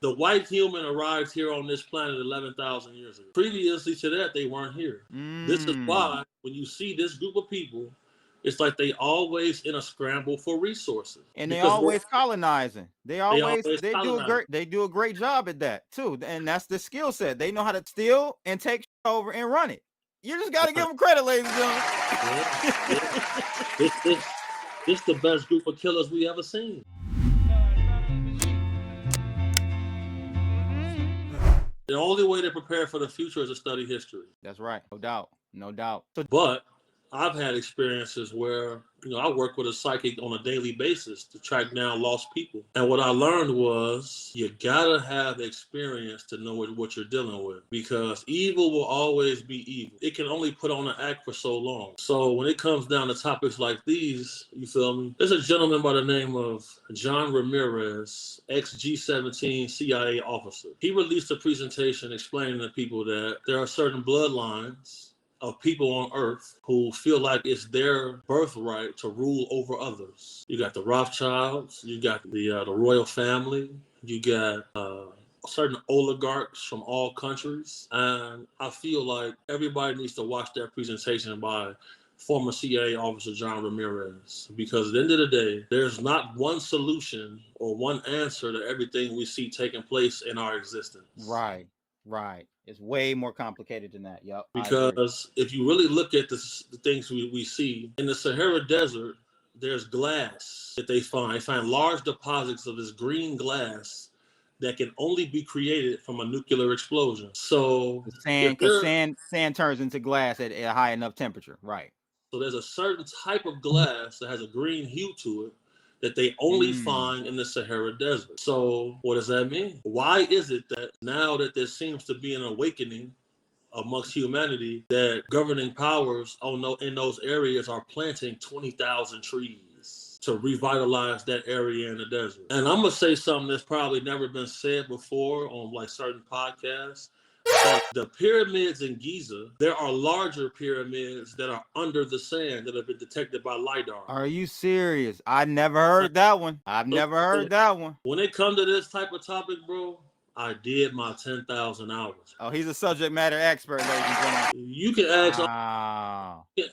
The white human arrived here on this planet 11,000 years ago. Previously to that, they weren't here. This is why when you see this group of people, it's like they always in a scramble for resources. And they always colonizing. They do a great job at that too. And that's the skill set. They know how to steal and take over and run it. You just got to give them credit, ladies and gentlemen. This the best group of killers we ever seen. The only way to prepare for the future is to study history. That's right. No doubt. No doubt. But I've had experiences where, I work with a psychic on a daily basis to track down lost people. And what I learned was you gotta have experience to know what you're dealing with, because evil will always be evil. It can only put on an act for so long. So when it comes down to topics like these, you feel me? There's a gentleman by the name of John Ramirez, ex-G17 CIA officer. He released a presentation explaining to people that there are certain bloodlines of people on earth who feel like it's their birthright to rule over others. You got the Rothschilds, you got the royal family, you got certain oligarchs from all countries. And I feel like everybody needs to watch that presentation by former CIA officer John Ramirez, because at the end of the day, there's not one solution or one answer to everything we see taking place in our existence. Right. It's way more complicated than that. Yep. Because if you really look at the things we see in the Sahara Desert, there's glass that they find. They find large deposits of this green glass that can only be created from a nuclear explosion. So sand turns into glass at a high enough temperature. Right. So there's a certain type of glass that has a green hue to it that they only find in the Sahara Desert. So what does that mean? Why is it that now that there seems to be an awakening amongst humanity, that governing powers in those areas are planting 20,000 trees to revitalize that area in the desert? And I'm gonna say something that's probably never been said before on like certain podcasts. But the pyramids in Giza, there are larger pyramids that are under the sand that have been detected by LIDAR. Are you serious? I never heard that one. When it comes to this type of topic, bro, I did my 10,000 hours. Oh, he's a subject matter expert, ladies and gentlemen. You can ask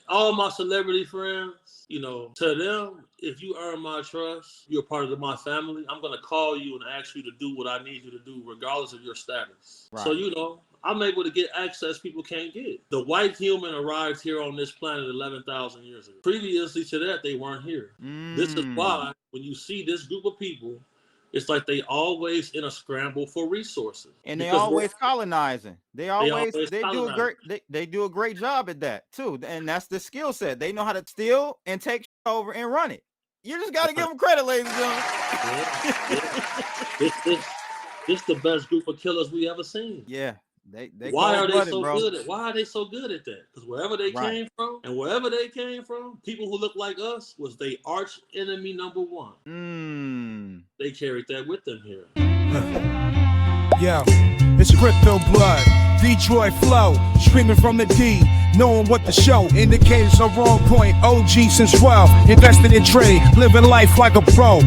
all my celebrity friends, to them, if you earn my trust, you're part of my family, I'm going to call you and ask you to do what I need you to do, regardless of your status. Right. So, I'm able to get access people can't get. The white human arrived here on this planet 11,000 years ago. Previously to that, they weren't here. This is why when you see this group of people, it's like they always in a scramble for resources. And they always colonizing. They do a great job at that too. And that's the skill set. They know how to steal and take over and run it. You just got to give them credit, ladies and gentlemen. This the best group of killers we ever seen. Yeah. Why are they so good at that? Because wherever they came from, people who look like us was their arch enemy number one. They carried that with them here. Yo, it's Crypto Blood, Detroit flow, streaming from the D, knowing what the show indicators are on point. OG since 12, invested in trade, living life like a pro.